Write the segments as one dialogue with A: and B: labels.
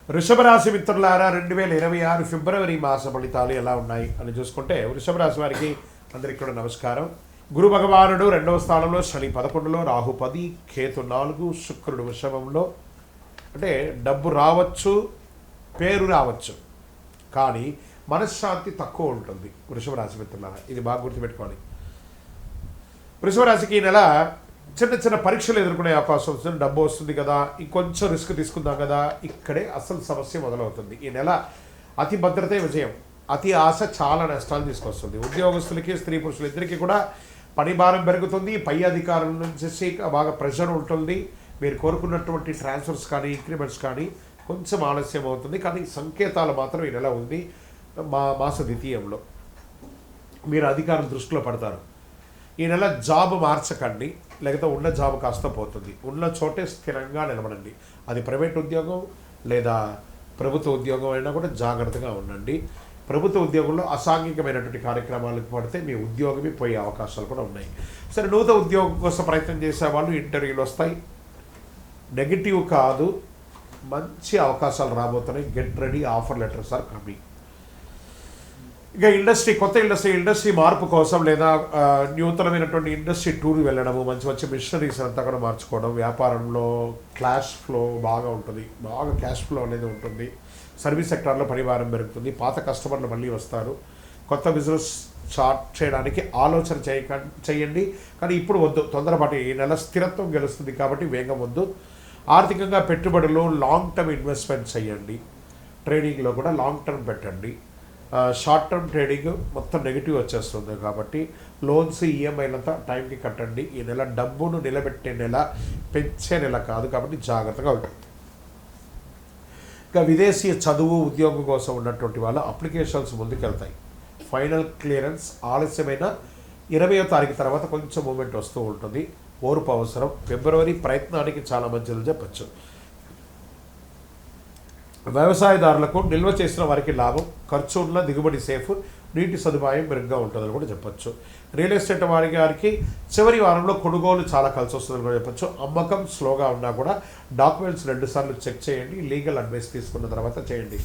A: వృషభ రాశి మిత్రులారా 2026 ఫిబ్రవరి మాస ఫలితాలు ఎలా ఉన్నాయి అని చూసుకుంటే వృషభ రాశి వారికి అందరికీ కూడా నమస్కారం. గురు భగవానుడు 2వ స్థానంలో, శని 11లో, రాహు 10, కేతు 4, శుక్రుడు వృషభంలో. అంటే డబ్బు రావచ్చు, పేరు రావచ్చు, కానీ మనశ్శాంతి తక్కువ ఉంటుంది వృషభ రాశి మిత్రులారా. ఇది బాగా గుర్తుపెట్టుకోవాలి. వృషభ రాశికి ఈ నెల చిన్న చిన్న పరీక్షలు ఎదుర్కొనే అవకాశం వస్తుంది. డబ్బు వస్తుంది కదా, ఇంకొంచెం రిస్క్ తీసుకుందాం కదా, ఇక్కడే అసలు సమస్య మొదలవుతుంది. ఈ నెల అతి భద్రతే విజయం, అతి ఆశ చాలా నష్టాలు తీసుకొస్తుంది. ఉద్యోగస్తులకి, స్త్రీ పురుషులు ఇద్దరికి కూడా పని భారం పెరుగుతుంది. పై అధికారుల నుంచి బాగా ప్రెషర్ ఉంటుంది. మీరు కోరుకున్నటువంటి ట్రాన్స్ఫర్స్ కానీ, ఇంక్రిమెంట్స్ కానీ కొంచెం ఆలస్యం అవుతుంది, కానీ సంకేతాలు మాత్రం ఈ నెల ఉంది. మాస ద్వితీయంలో మీరు అధికారం దృష్టిలో పడతారు. ఈ నెల జాబ్ మార్చకండి, లేకపోతే ఉన్న జాబ్ కాస్త పోతుంది. ఉన్న చోటే స్థిరంగా నిలబడండి. అది ప్రైవేట్ ఉద్యోగం లేదా ప్రభుత్వ ఉద్యోగం అయినా కూడా జాగ్రత్తగా ఉండండి. ప్రభుత్వ ఉద్యోగంలో అసాంఘికమైనటువంటి కార్యక్రమాలకు పడితే మీ ఉద్యోగమే పోయే అవకాశాలు కూడా ఉన్నాయి. సరే, నూతన ఉద్యోగం కోసం ప్రయత్నం చేసే వాళ్ళు ఇంటర్వ్యూలు వస్తాయి. నెగిటివ్ కాదు, మంచి అవకాశాలు రాబోతున్నాయి. Get ready, offer letters are coming. ఇక కొత్త ఇండస్ట్రీ మార్పు కోసం లేదా నూతనమైనటువంటి ఇండస్ట్రీ టూర్ వెళ్ళడము, మంచి మంచి మిషనరీస్ అంతా కూడా మార్చుకోవడం, వ్యాపారంలో క్యాష్ ఫ్లో బాగా ఉంటుంది, బాగా క్యాష్ ఫ్లో అనేది ఉంటుంది. సర్వీస్ సెక్టార్లో పరివారం పెరుగుతుంది. పాత కస్టమర్లు మళ్ళీ వస్తారు. కొత్త బిజినెస్ స్టార్ట్ చేయడానికి ఆలోచన చేయండి, కానీ ఇప్పుడు వద్దు, తొందరపాటు. ఈ నెల స్థిరత్వం గెలుస్తుంది కాబట్టి వేగం వద్దు. ఆర్థికంగా పెట్టుబడులు, లాంగ్ టర్మ్ ఇన్వెస్ట్మెంట్ చేయండి. ట్రేడింగ్లో కూడా లాంగ్ టర్మ్ పెట్టండి. షార్ట్ టర్మ్ ట్రేడింగ్ మొత్తం నెగిటివ్ వచ్చేస్తుంది కాబట్టి లోన్స్, ఈఎంఐలంతా టైంకి కట్టండి. ఈ నెల డబ్బును నిలబెట్టే నెల, పెంచే నెల కాదు కాబట్టి జాగ్రత్తగా ఉంటుంది. ఇంకా విదేశీ చదువు, ఉద్యోగం కోసం ఉన్నటువంటి వాళ్ళ అప్లికేషన్స్ ముందుకెళ్తాయి. ఫైనల్ క్లియరెన్స్ ఆలస్యమైన 20వ తారీఖు తర్వాత కొంచెం మూమెంట్ వస్తూ ఉంటుంది. ఓర్పు అవసరం. ఫిబ్రవరి ప్రయత్నానికి చాలా మంచిది చెప్పచ్చు. వ్యవసాయదారులకు నిల్వ చేసిన వారికి లాభం, ఖర్చు ఉన్న దిగుబడి సేఫ్, నీటి సదుపాయం మెరుగ్గా ఉంటుందని కూడా చెప్పచ్చు. రియల్ ఎస్టేట్ వారికి చివరి వారంలో కొనుగోలు చాలా కలిసి వస్తుందని కూడా చెప్పచ్చు. అమ్మకం స్లోగా ఉన్నా కూడా డాక్యుమెంట్స్ 2 సార్లు చెక్ చేయండి. లీగల్ అడ్వైస్ తీసుకున్న తర్వాత చేయండి.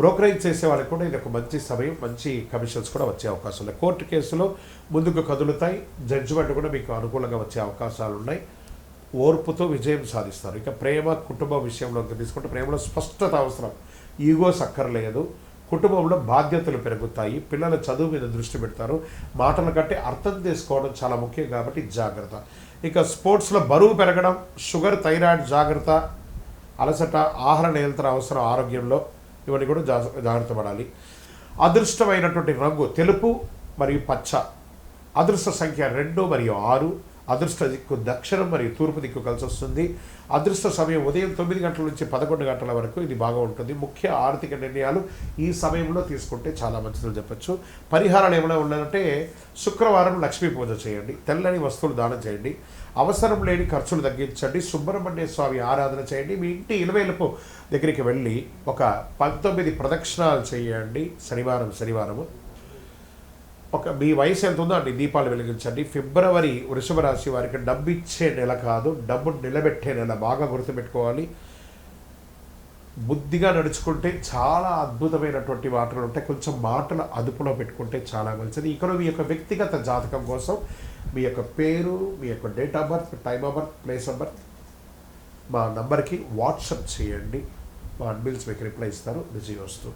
A: బ్రోకరేజ్ చేసే వాళ్ళకి కూడా ఇది ఒక మంచి సమయం, మంచి కమిషన్స్ కూడా వచ్చే అవకాశం ఉన్నాయి. కోర్టు కేసులో ముందుకు కదులుతాయి. జడ్జిమెంట్ కూడా మీకు అనుకూలంగా వచ్చే అవకాశాలు ఉన్నాయి. ఓర్పుతో విజయం సాధిస్తారు. ఇక ప్రేమ, కుటుంబ విషయంలోకి తీసుకుంటే ప్రేమలో స్పష్టత అవసరం, ఈగోస్ అక్కర్లేదు. కుటుంబంలో బాధ్యతలు పెరుగుతాయి. పిల్లల చదువు మీద దృష్టి పెడతారు. మాటల కంటే అర్థం చేసుకోవడం చాలా ముఖ్యం కాబట్టి జాగ్రత్త. ఇక స్పోర్ట్స్లో బరువు పెరగడం, షుగర్, థైరాయిడ్ జాగ్రత్త, అలసట, ఆహార నియంత్రణ అవసరం ఆరోగ్యంలో, ఇవన్నీ కూడా జాగ్రత్త పడాలి. అదృష్టమైనటువంటి రంగు తెలుపు మరియు పచ్చ. అదృష్ట సంఖ్య 2 మరియు 6. అదృష్ట దిక్కు దక్షిణం మరియు తూర్పు దిక్కు కలిసి వస్తుంది. అదృష్ట సమయం ఉదయం 9 గంటల నుంచి 11 గంటల వరకు ఇది బాగా ఉంటుంది. ముఖ్య ఆర్థిక నిర్ణయాలు ఈ సమయంలో తీసుకుంటే చాలా మంచిదని చెప్పచ్చు. పరిహారాలు ఏమైనా ఉన్నాయంటే శుక్రవారం లక్ష్మీ పూజ చేయండి. తెల్లని వస్తువులు దానం చేయండి. అవసరం లేని ఖర్చులు తగ్గించండి. సుబ్రహ్మణ్య స్వామి ఆరాధన చేయండి. మీ ఇంటి ఇలవేలుపు దగ్గరికి వెళ్ళి ఒక 19 ప్రదక్షిణాలు చేయండి. శనివారము మీ వయసు ఎంత ఉందో అన్ని దీపాలు వెలిగించండి. ఫిబ్రవరి వృషభ రాశి వారికి డబ్బు ఇచ్చే నెల కాదు, డబ్బు నిలబెట్టే నెల. బాగా గుర్తుపెట్టుకోవాలి. బుద్ధిగా నడుచుకుంటే చాలా అద్భుతమైనటువంటి మాటలు ఉంటాయి. కొంచెం మాటలు అదుపులో పెట్టుకుంటే చాలా మంచిది. ఇక్కడ మీ యొక్క వ్యక్తిగత జాతకం కోసం మీ యొక్క పేరు, మీ యొక్క date of birth, time of birth, place of birth మా నంబర్కి వాట్సాప్ చేయండి. మా అడ్మిన్స్ మీకు రిప్లై ఇస్తారు. విజయవస్తు.